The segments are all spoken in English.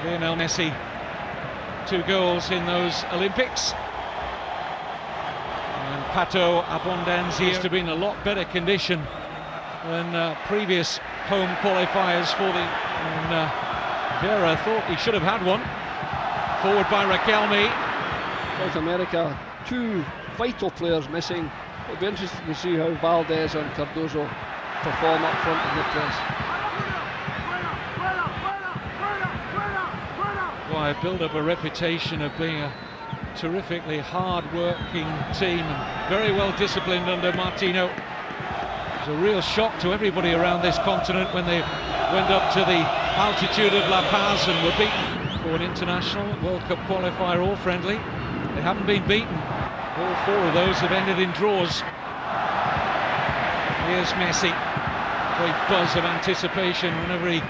Lionel Messi, 2 goals in those Olympics. And Pato Abondanzio used to have been a lot better condition than previous home qualifiers for the... And Vera thought he should have had one. Forward by Raquelme. South America, 2 vital players missing. It'll be interesting to see how Valdez and Cardozo perform up front in the press. Well, build up a reputation of being a terrifically hard-working team and very well disciplined under Martino. It was a real shock to everybody around this continent when they went up to the altitude of La Paz and were beaten for an international World Cup qualifier, all friendly. They haven't been beaten. All 4 of those have ended in draws. Here's Messi. Great buzz of anticipation whenever he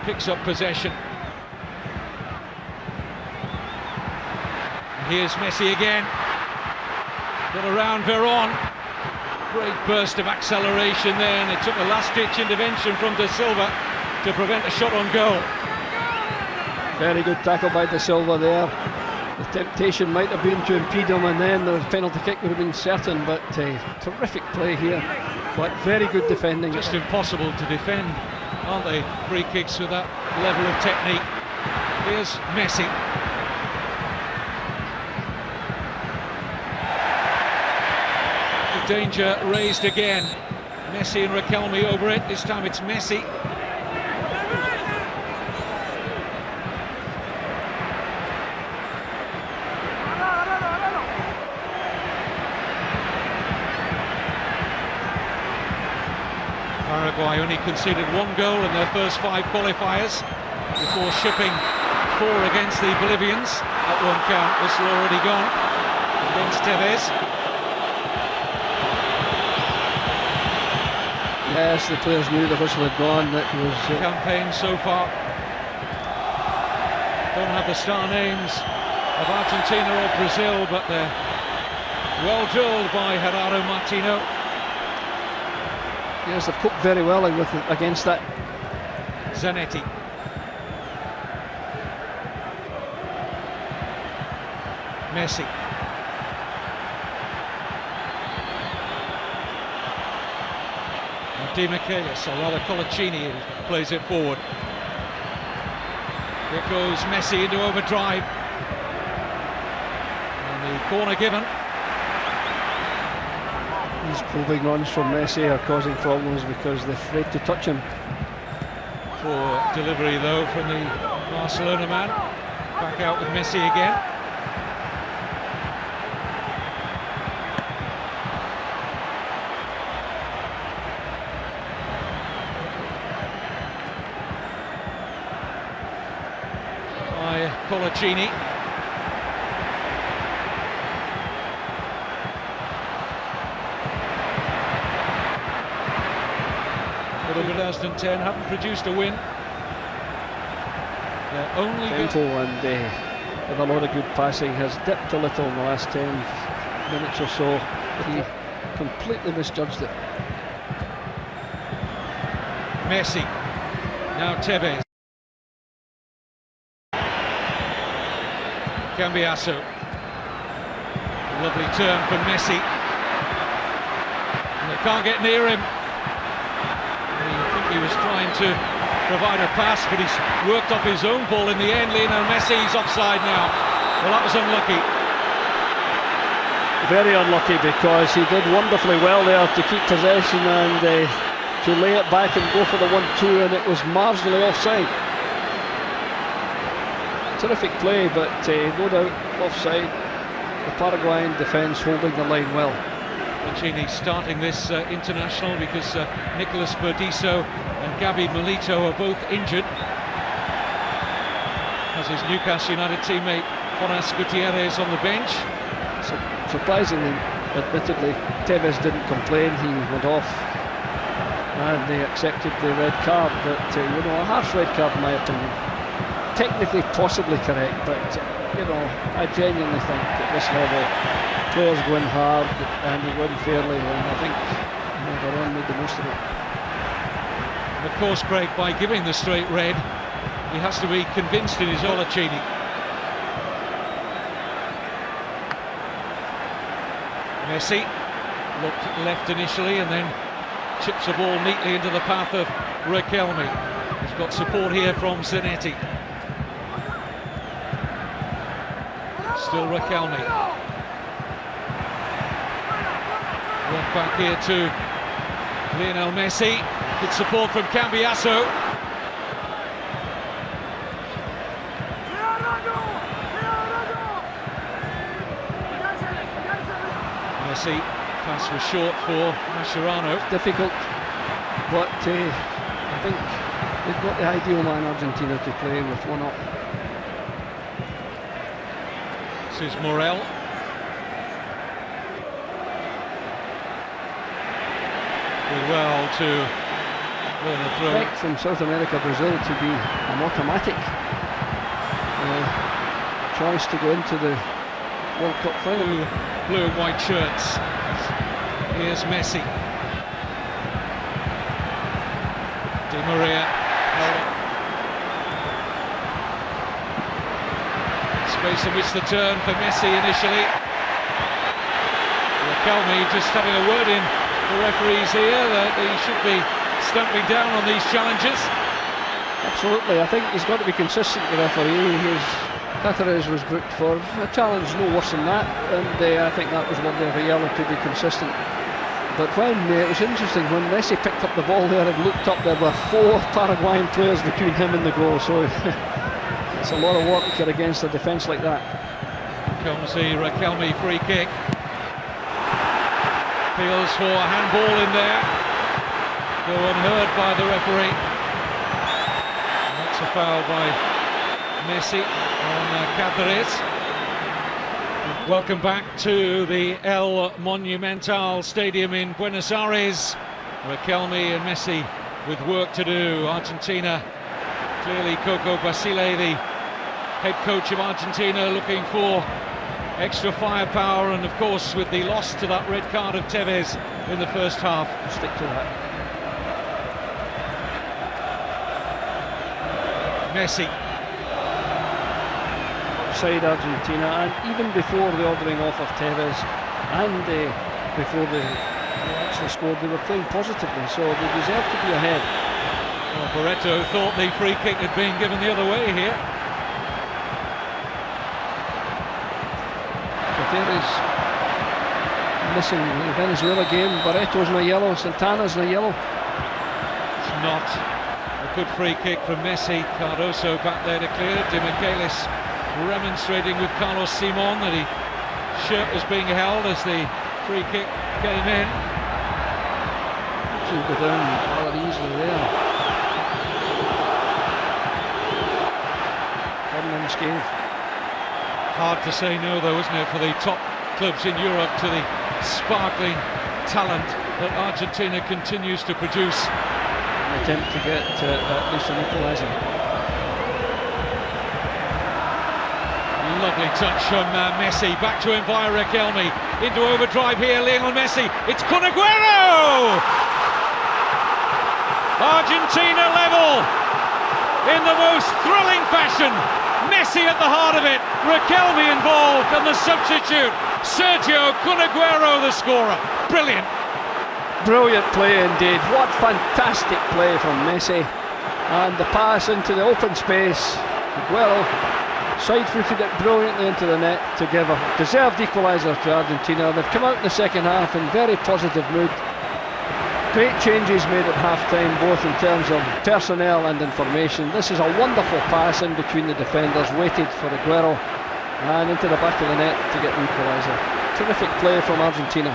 picks up possession. And here's Messi again. Got around Veron. Great burst of acceleration there, and it took a last-ditch intervention from De Silva to prevent a shot on goal. Very good tackle by De Silva there. The temptation might have been to impede him, and then the penalty kick would have been certain, but terrific play here. But very good defending. Just impossible to defend, aren't they? Free kicks with that level of technique. Here's Messi. The danger raised again. Messi and Raquelme over it. This time it's Messi. Paraguay only conceded 1 goal in their first 5 qualifiers before shipping 4 against the Bolivians. At 1 count, whistle already gone against Tevez. Yes, the players knew the whistle had gone. That was campaign so far. Don't have the star names of Argentina or Brazil, but they're well drilled by Gerardo Martino. Yes, they've coped very well against that. Zanetti. Messi. Di Michaelis, or rather Colaccini, plays it forward. Here goes Messi into overdrive. And the corner given. These probing runs from Messi are causing problems because they're afraid to touch him. Poor delivery though from the Barcelona man. Back out with Messi again. By Colaccini. But 2010 haven't produced a win. They're only tempo and with a lot of good passing has dipped a little in the last 10 minutes or so. He completely misjudged it. Messi. Now Tevez. Cambiasso. Lovely turn from Messi. And they can't get near him. I think he was trying to provide a pass, but he's worked off his own ball in the end. Lionel Messi's offside now. Well, that was unlucky. Very unlucky, because he did wonderfully well there to keep possession and to lay it back and go for the 1-2, and it was marginally offside. Terrific play, but no doubt offside. The Paraguayan defence holding the line well. Mancini starting this international because Nicolas Burdisso and Gabi Milito are both injured. As his Newcastle United teammate Jonas Gutierrez on the bench. So, surprisingly, admittedly, Tevez didn't complain. He went off and they accepted the red card, but a harsh red card in my opinion. Technically possibly correct, but I genuinely think at this level players go in hard and they win fairly, and I think Veron made the most of it. And of course, Craig, by giving the straight red, he has to be convinced in his Olacini. Messi looked left initially and then chips the ball neatly into the path of Riquelme. He's got support here from Zanetti. Still Riquelme. Work back here to Lionel Messi. Good support from Cambiasso. Messi, pass was short for Mascherano. Difficult, but I think they've got the ideal man, Argentina, to play with one up. This is Morel. Did well to learn a throw. Expect from South America, Brazil to be an automatic choice to go into the World Cup final. Blue and white shirts. Here's Messi. Di Maria. Space in which to turn for Messi initially. Riquelme just having a word in the referees here that he should be stamping down on these challenges. Absolutely, I think he's got to be consistent, the referee. Cáceres was booked for a challenge no worse than that, and I think that was worthy of a yellow to be consistent. But when it was interesting, when Messi picked up the ball there and looked up, there were 4 Paraguayan players between him and the goal, so it's a lot of work to get against a defence like that. Comes the Riquelme free kick. Feels for a handball in there. Go unheard by the referee. And that's a foul by Messi on Cáceres. Welcome back to the El Monumental Stadium in Buenos Aires. Riquelme and Messi with work to do. Argentina, clearly Coco Basile, the head coach of Argentina, looking for extra firepower, and of course with the loss to that red card of Tevez in the first half. Stick to that. Messi. Side Argentina, and even before the ordering off of Tevez and before they actually scored, they were playing positively, so they deserve to be ahead. Well, Barreto thought the free kick had been given the other way here. Cáceres missing the Venezuela game. Barreto's in a yellow, Santana's in a yellow. It's not a good free kick from Messi. Cardoso back there to clear it. Di Michelis remonstrating with Carlos Simon that his shirt was being held as the free kick came in. Should go down rather easily there. Coming unscathed. Hard to say no though, isn't it, for the top clubs in Europe, to the sparkling talent that Argentina continues to produce. An attempt to get at least an equaliser. Lovely touch from Messi, back to him via Riquelme, into overdrive here, Lionel Messi, it's Kun Aguero! Argentina level, in the most thrilling fashion, Messi at the heart of it, Riquelme involved, and the substitute, Sergio Kun Aguero, the scorer. Brilliant. Brilliant play indeed, what fantastic play from Messi, and the pass into the open space. Aguero side-footed it brilliantly into the net to give a deserved equaliser to Argentina. They've come out in the second half in very positive mood. Great changes made at half-time, both in terms of personnel and information. This is a wonderful pass in between the defenders, waited for Aguero and into the back of the net to get the equaliser. Terrific play from Argentina.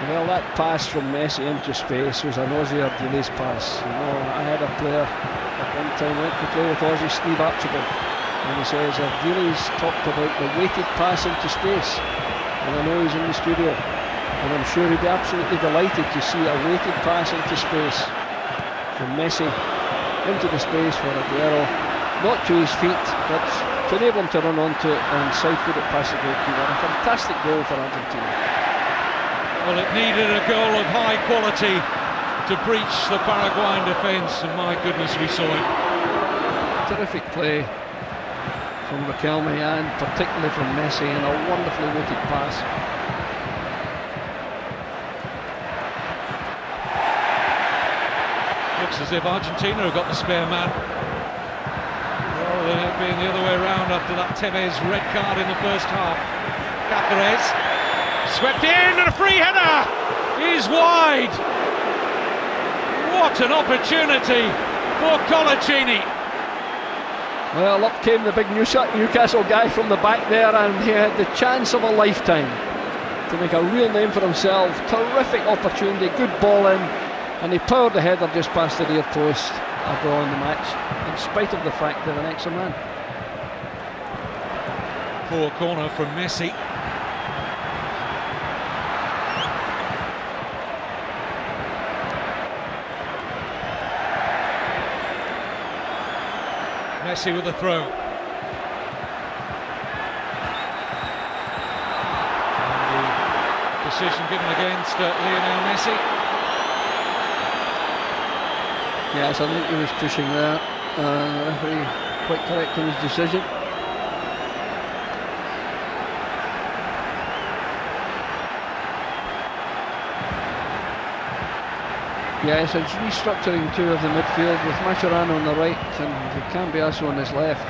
Well, that pass from Messi into space was an Aussie Ardiles pass. You know, I had a player at one time went to play with Aussie, Steve Archibald, and he says Ardiles talked about the weighted pass into space, and I know he's in the studio, and I'm sure he'd be absolutely delighted to see a weighted pass into space from Messi into the space for Aguero, not to his feet, but to enable him to run onto it and side-foot it past the goalkeeper. A fantastic goal for Argentina. Well, it needed a goal of high quality to breach the Paraguayan defence, and my goodness, we saw it. terrific play from Riquelme and particularly from Messi, and a wonderfully weighted pass. Looks as if Argentina have got the spare man, rather than it being the other way around after that Tevez red card in the first half. Cáceres swept in, and a free header is wide. What an opportunity for Colaccini. Well, up came the big Newcastle guy from the back there, and he had the chance of a lifetime to make a real name for himself. Terrific opportunity, good ball in, and he powered the header just past the near post, a draw in the match, in spite of the fact they're an extra man. Poor corner from Messi. Messi with the throw. And the decision given against Lionel Messi. Yes, I think he was pushing there. The referee quite correct in his decision. Yes, it's restructuring two of the midfield with Mascherano on the right and Cambiasso on his left.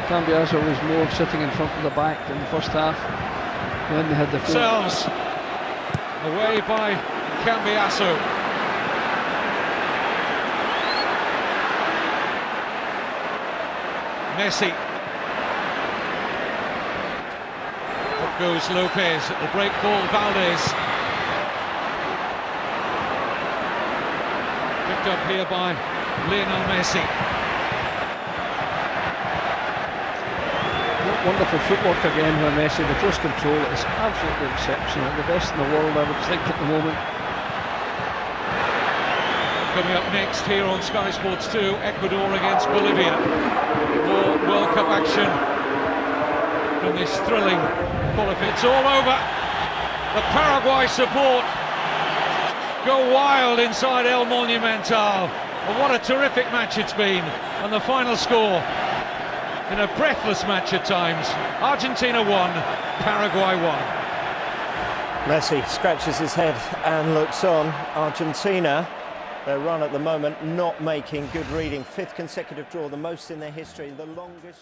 Cambiasso was more sitting in front of the back in the first half when they had the Sells away by Cambiasso. Messi. Up goes Lopez at the break ball. Valdez. Picked up here by Lionel Messi. Wonderful footwork again by Messi. The close control is absolutely exceptional. The best in the world, I would think, at the moment. Coming up next here on Sky Sports 2, Ecuador against Bolivia. More World Cup action from this thrilling qualifier. It's all over. The Paraguay support go wild inside El Monumental. And what a terrific match it's been. And the final score, in a breathless match at times, Argentina 1, Paraguay 1. Messi scratches his head and looks on. Argentina, their run at the moment, not making good reading. 5th consecutive draw, the most in their history, the longest.